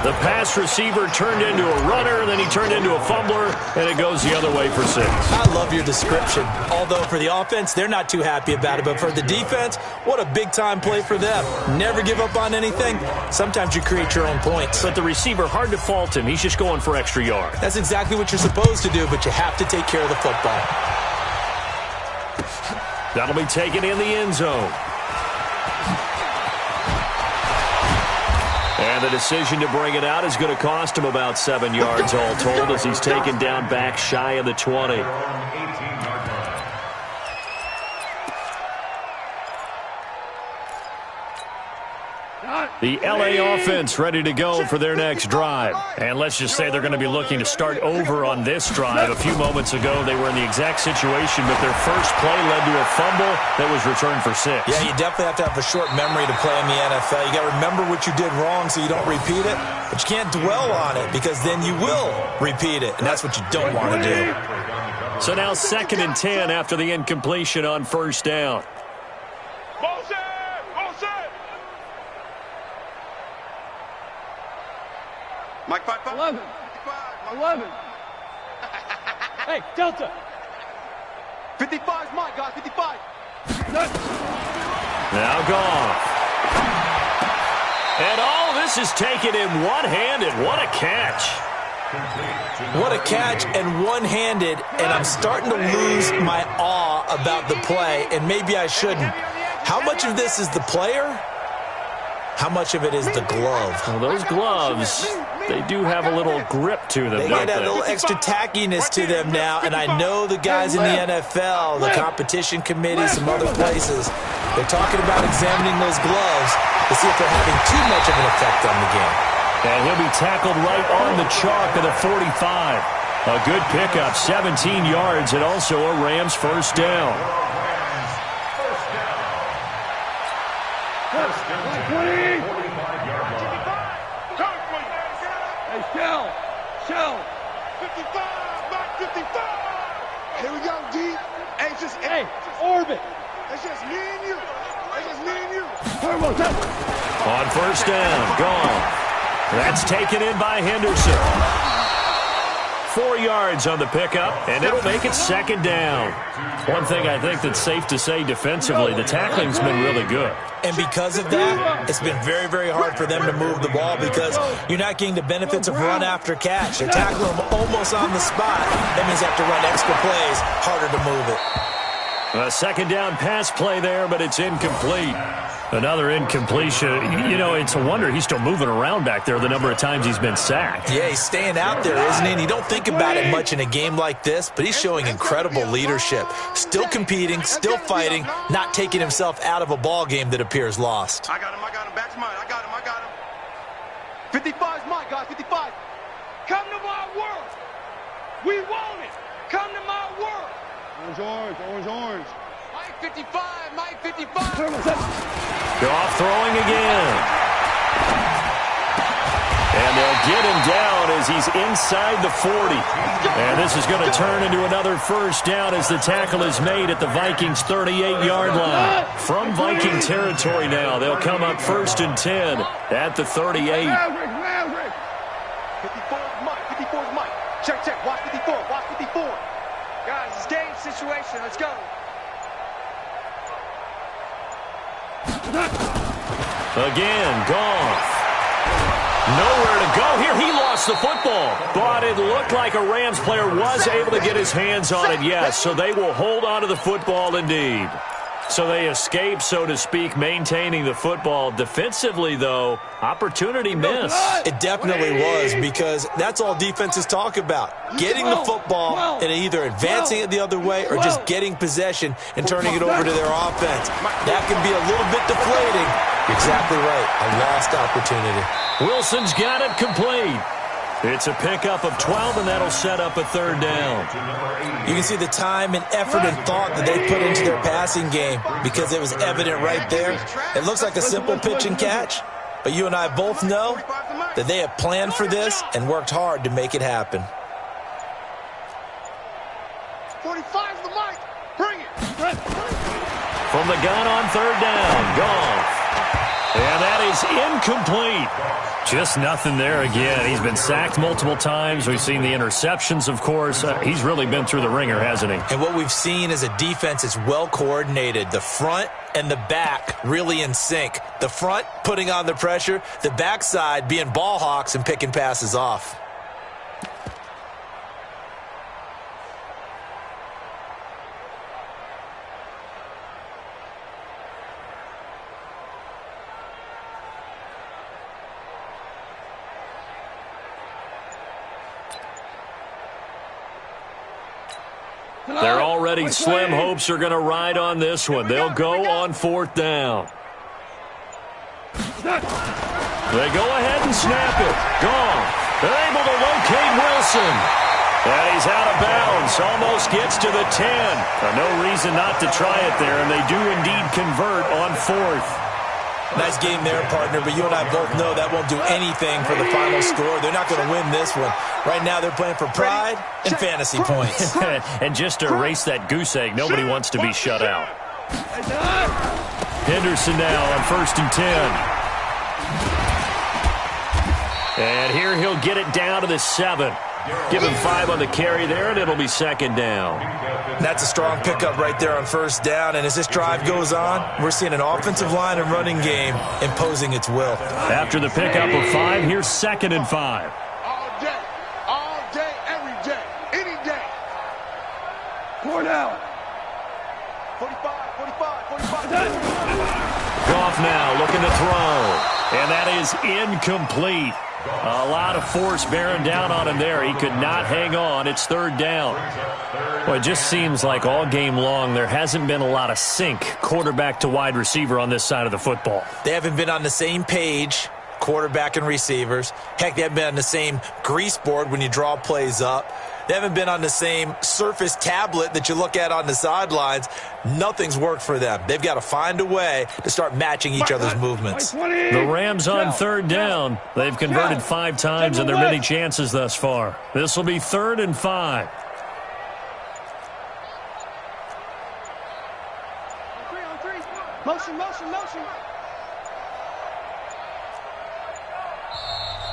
The pass receiver turned into a runner, then he turned into a fumbler, and it goes the other way for 6. I love your description. Although for the offense, they're not too happy about it. But for the defense, what a big-time play for them. Never give up on anything. Sometimes you create your own points. But the receiver, hard to fault him. He's just going for extra yards. That's exactly what you're supposed to do, but you have to take care of the football. That'll be taken in the end zone. And the decision to bring it out is going to cost him about 7 yards all told as he's taken down back shy of the 20. The LA offense ready to go for their next drive. And let's just say they're going to be looking to start over on this drive. A few moments ago, they were in the exact situation, but their first play led to a fumble that was returned for 6. Yeah, you definitely have to have a short memory to play in the NFL. You got to remember what you did wrong so you don't repeat it, but you can't dwell on it because then you will repeat it, and that's what you don't want to do. So now 2nd and 10 after the incompletion on 1st down. Mike 5-5. 11. Hey, Delta. 55 is Mike, guys. 55. Now gone. And all this is taken in one-handed. What a catch. What a catch and one-handed, and I'm starting to lose my awe about the play, and maybe I shouldn't. How much of this is the player? How much of it is the glove? Well, those gloves, they do have a little grip to them, They don't get a they? little extra tackiness to them now, and I know the guys in the NFL, the competition committee, some other places, they're talking about examining those gloves to see if they're having too much of an effect on the game. And he'll be tackled right on the chalk of the 45. A good pickup, 17 yards, and also a Rams first down. Hey, Shell. 55, Mike 55. Here we go, D. Hey, Orbit. It's just me and you. It's just me and you. On 1st down, gone. That's taken in by Henderson. 4 yards on the pickup, and it'll make it 2nd down. One thing I think that's safe to say defensively, the tackling's been really good. And because of that, it's been very, very hard for them to move the ball because you're not getting the benefits of run after catch. They're tackling them almost on the spot. That means they have to run extra plays, harder to move it. A 2nd down pass play there, but it's incomplete. Another incompletion. You know, it's a wonder he's still moving around back there the number of times he's been sacked. Yeah, he's staying out there, isn't he? And you don't think about it much in a game like this, but he's showing incredible leadership. Still competing, still fighting, not taking himself out of a ball game that appears lost. I got him. Back's mine. I got him. 55 is mine, guys. 55. Come to my world. We want it. Come to my world. Orange. Mike 55. Goff throwing again. And they'll get him down as he's inside the 40. And this is going to turn into another first down as the tackle is made at the Vikings' 38-yard line. From Viking territory now, they'll come up 1st and 10 at the 38. 54 is Mike. Check. Watch 54. Guys, it's game situation. Let's go. Again, Goff. Nowhere to go here. He lost the football. But it looked like a Rams player was able to get his hands on it, yes. So they will hold on to the football indeed. So they escape, so to speak, maintaining the football. Defensively, though, opportunity missed. It definitely was, because that's all defenses talk about. Getting the football and either advancing it the other way or just getting possession and turning it over to their offense. That can be a little bit deflating. Exactly right. A lost opportunity. Wilson's got it complete. It's a pickup of 12, and that'll set up a third down. You can see the time and effort and thought that they put into their passing game, because it was evident right there. It looks like a simple pitch and catch, but you and I both know that they have planned for this and worked hard to make it happen. 45 the mic. Bring it. From the gun on third down, Goff. And that is incomplete. Just nothing there again. He's been sacked multiple times. We've seen the interceptions, of course. He's really been through the ringer, hasn't he? And what we've seen is a defense that's well coordinated. The front and the back really in sync. The front putting on the pressure. The backside being ball hawks and picking passes off. Their already slim hopes are going to ride on this one. They'll go on fourth down. They go ahead and snap it. Gone. They're able to locate Wilson. And he's out of bounds. Almost gets to the 10. No reason not to try it there, and they do indeed convert on fourth. Nice game there, partner, but you and I both know that won't do anything for the final score. They're not going to win this one. Right now they're playing for pride and fantasy points. And just to erase that goose egg, nobody wants to be shut out. Henderson now on 1st and 10. And here he'll get it down to the 7. Give him 5 on the carry there, and it'll be second down. That's a strong pickup right there on first down. And as this drive goes on, we're seeing an offensive line and running game imposing its will. After the pickup of 5, here's 2nd and 5. All day, every day, any day. 4 down. 45. Goff now looking to throw. And that is incomplete. A lot of force bearing down on him there. He could not hang on. It's third down. Well, it just seems like all game long there hasn't been a lot of sync quarterback to wide receiver on this side of the football. They haven't been on the same page, quarterback and receivers. Heck, they haven't been on the same grease board when you draw plays up. They haven't been on the same surface tablet that you look at on the sidelines. Nothing's worked for them. They've got to find a way to start matching each other's movements. The Rams on third down. They've converted 5 times in their many chances thus far. This will be 3rd and 5. Motion.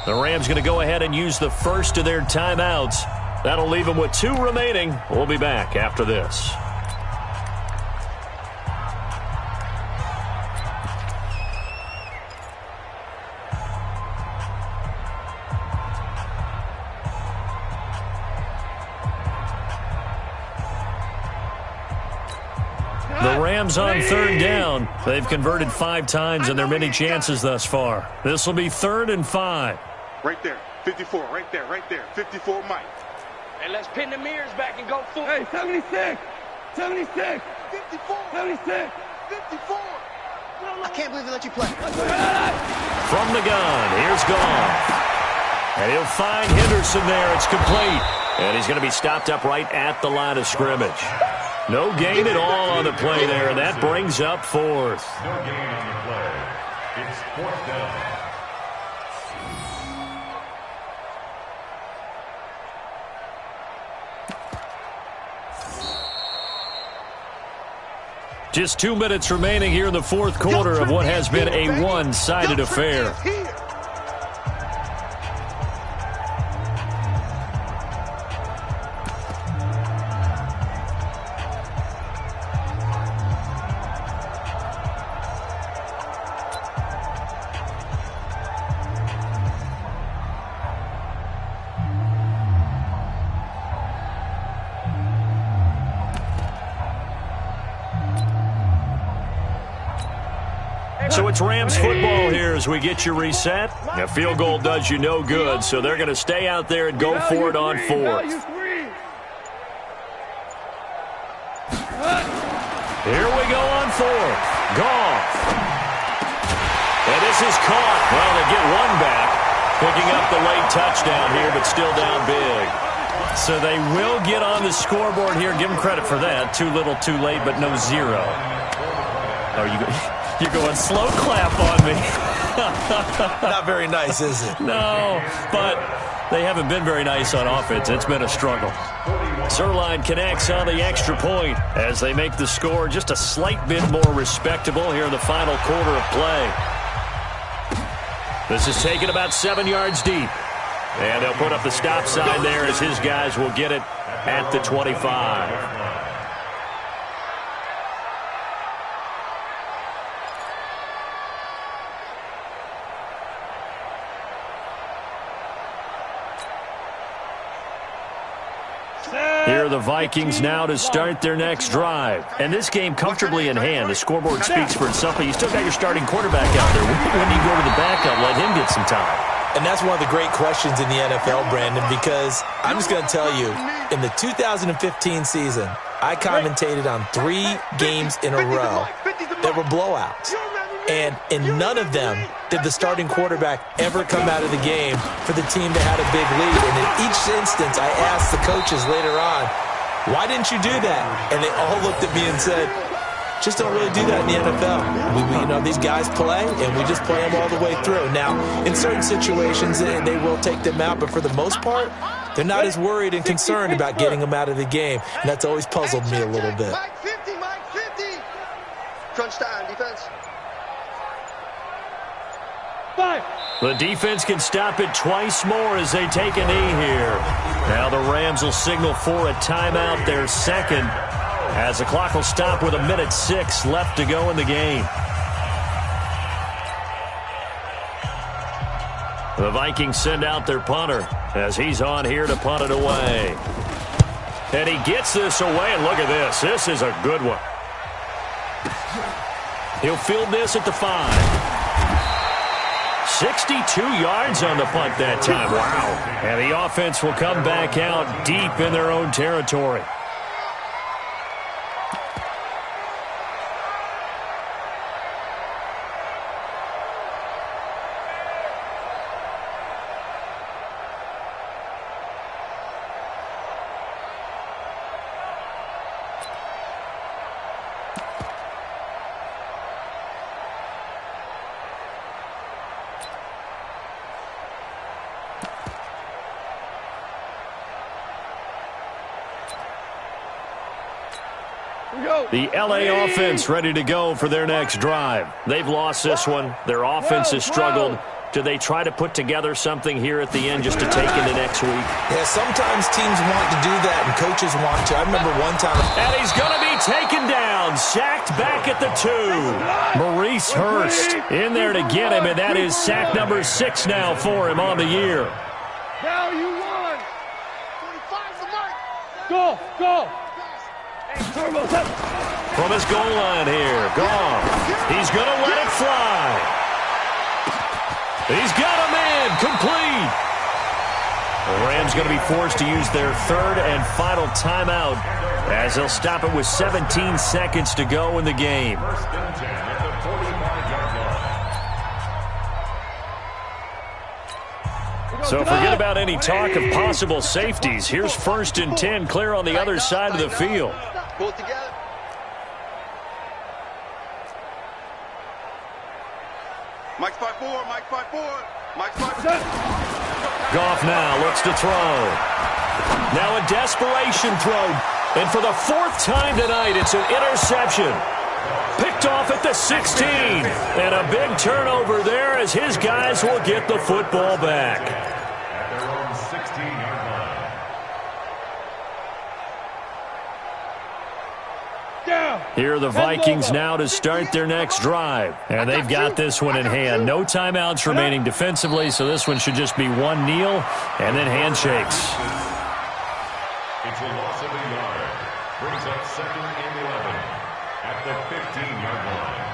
The Rams going to go ahead and use the first of their timeouts. That'll leave them with 2 remaining. We'll be back after this. The Rams on third down. They've converted 5 times in their many chances thus far. This will be 3rd and 5. Right there. 54. Right there. 54 Mike. Hey, let's pin the mirrors back and go full. Hey, 76. 54. 76. 54. I can't believe they let you play. From the gun, here's Goff. And he'll find Henderson there. It's complete. And he's going to be stopped up right at the line of scrimmage. No gain at all on the play there, and that brings up 4th. No gain on the play. It's 4th down. Just 2 minutes remaining here in the 4th quarter of what has been a one-sided affair. So it's Rams football here as we get you reset. A field goal does you no good, so they're going to stay out there and go for it on fourth. Here we go on fourth. Goff. And this is caught. Well, they get one back, picking up the late touchdown here, but still down big. So they will get on the scoreboard here. Give them credit for that. Too little, too late, but no zero. Oh, you're going slow clap on me. Not very nice, is it? No, but they haven't been very nice on offense. It's been a struggle. Zerline connects on the extra point as they make the score just a slight bit more respectable here in the final quarter of play. This is taken about 7 yards deep. And they'll put up the stop sign there as his guys will get it at the 25. Here are the Vikings now to start their next drive. And this game comfortably in hand. The scoreboard speaks for itself, but you still got your starting quarterback out there. When do you go to the backup, let him get some time? And that's one of the great questions in the NFL, Brandon, because I'm just going to tell you, in the 2015 season, I commentated on 3 games in a row that were blowouts. And in none of them did the starting quarterback ever come out of the game for the team that had a big lead. And in each instance, I asked the coaches later on, why didn't you do that? And they all looked at me and said, just don't really do that in the NFL. These guys play, and we just play them all the way through. Now, in certain situations, they will take them out, but for the most part, they're not as worried and concerned about getting them out of the game. And that's always puzzled me a little bit. Mike 50, Mike 50. Crunch time, defense. 5. The defense can stop it twice more as they take a knee here. Now the Rams will signal for a timeout, their second, as the clock will stop with 1:06 left to go in the game. The Vikings send out their punter as he's on here to punt it away. And he gets this away, and look at this. This is a good one. He'll field this at the 5. 62 yards on the punt that time. Wow. And the offense will come back out deep in their own territory. The LA offense ready to go for their next drive. They've lost this one. Their offense has struggled. Do they try to put together something here at the end just to take into next week? Yeah, sometimes teams want to do that and coaches want to. I remember one time. And he's going to be taken down, sacked back at the 2. Maurice Hurst in there to get him, and that is sack number 6 now for him on the year. Now you won. 45's the mark. Go. From his goal line here, Goff. He's going to let it fly. He's got him in, complete. The Rams going to be forced to use their 3rd and final timeout as they'll stop it with 17 seconds to go in the game. So forget about any talk of possible safeties. Here's 1st and 10 clear on the other side of the field. Pull it together. Mike's 5-4, Mike's 5-4, Mike's 5-4. Goff now looks to throw. Now a desperation throw. And for the 4th time tonight, it's an interception. Picked off at the 16. And a big turnover there as his guys will get the football back. At their own 16-yard line. Here are the Vikings now to start their next drive. And they've got this one in hand. No timeouts remaining defensively, so this one should just be one kneel and then handshakes. It's a loss of a yard. Brings up 2nd and 11 at the 15-yard line.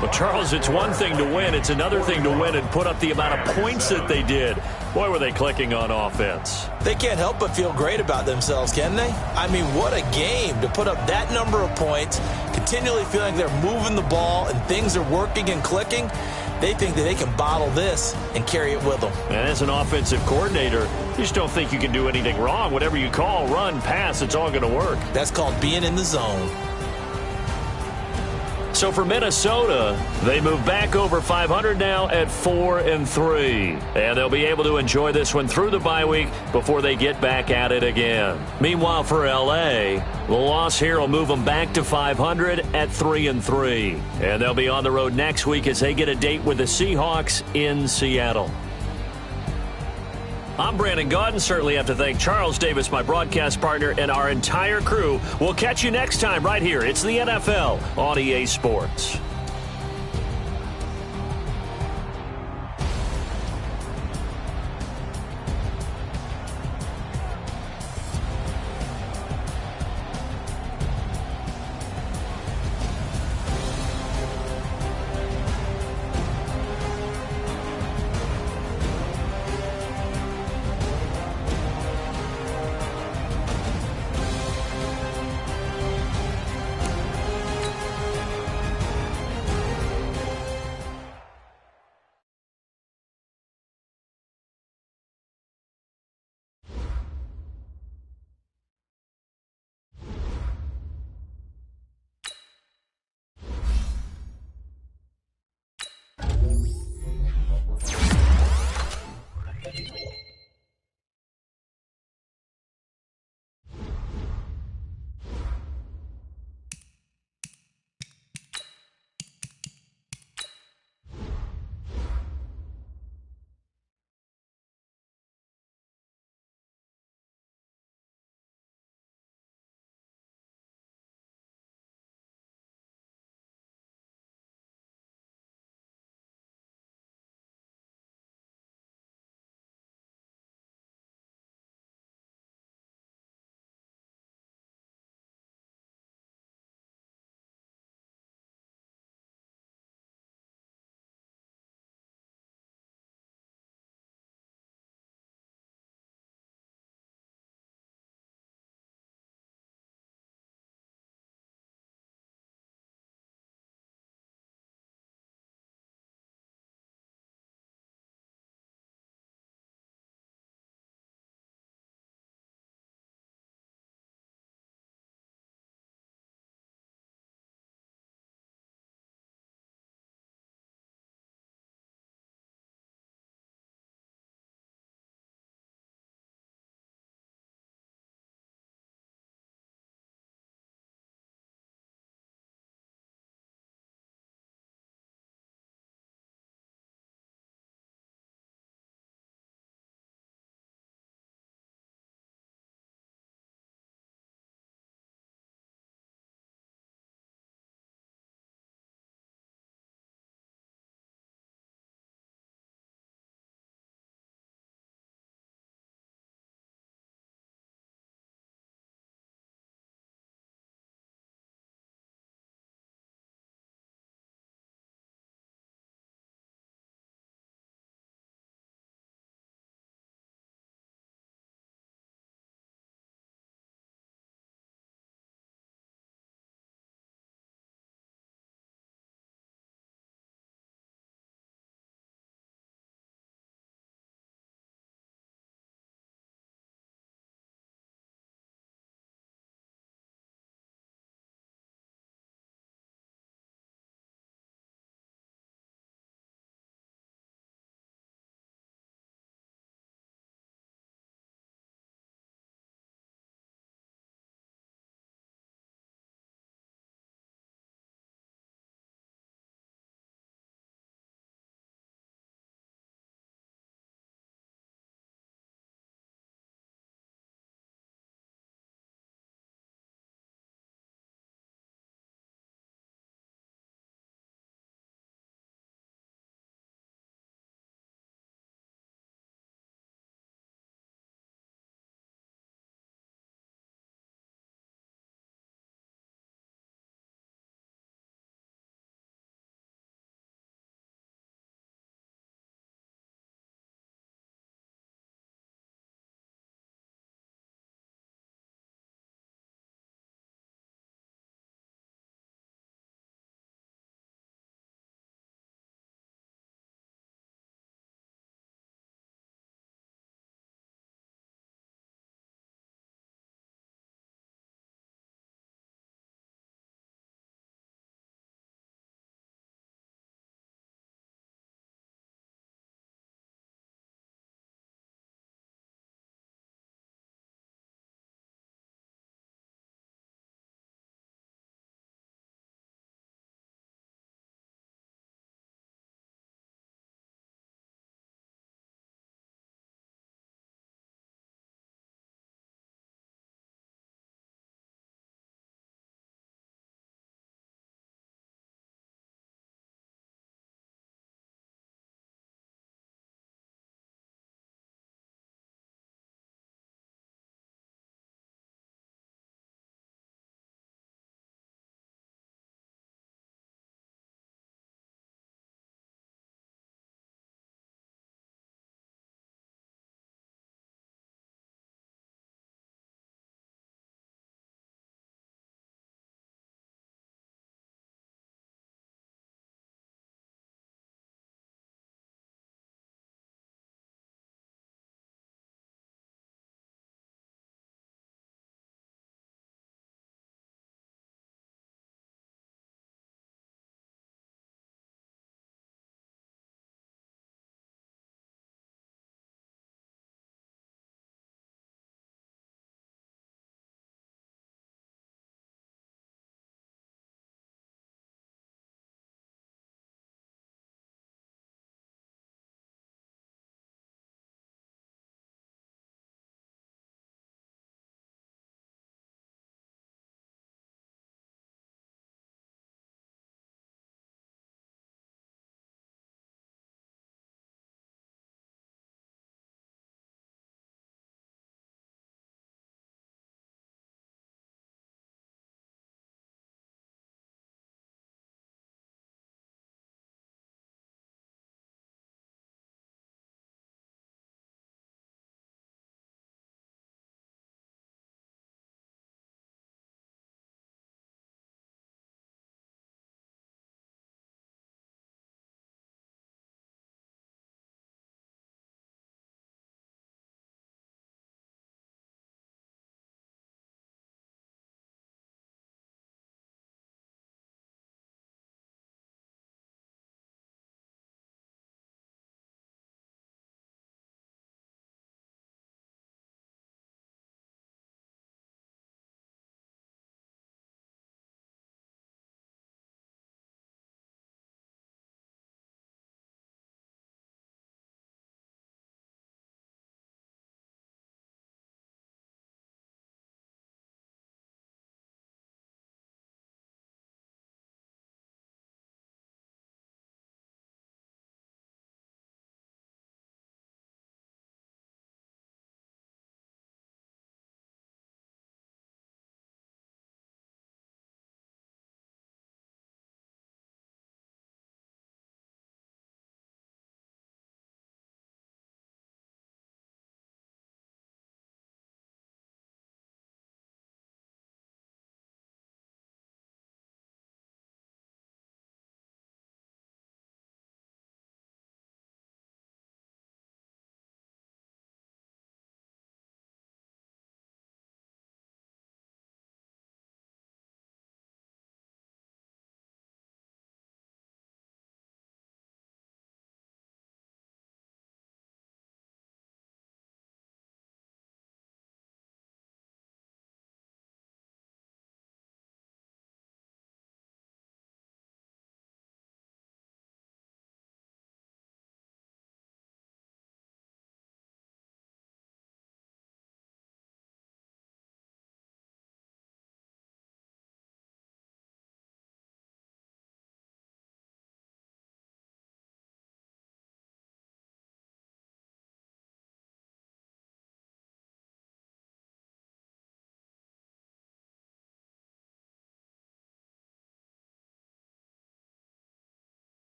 Well, Charles, it's one thing to win. It's another thing to win and put up the amount of points that they did. Boy, were they clicking on offense. They can't help but feel great about themselves, can they? I mean, what a game to put up that number of points, continually feeling they're moving the ball and things are working and clicking. They think that they can bottle this and carry it with them. And as an offensive coordinator, you just don't think you can do anything wrong. Whatever you call, run, pass, it's all going to work. That's called being in the zone. So for Minnesota, they move back over 500 now at 4-3. And they'll be able to enjoy this one through the bye week before they get back at it again. Meanwhile, for L.A., the loss here will move them back to 500 at 3-3. And they'll be on the road next week as they get a date with the Seahawks in Seattle. I'm Brandon Gaudin. Certainly have to thank Charles Davis, my broadcast partner, and our entire crew. We'll catch you next time right here. It's the NFL on EA Sports.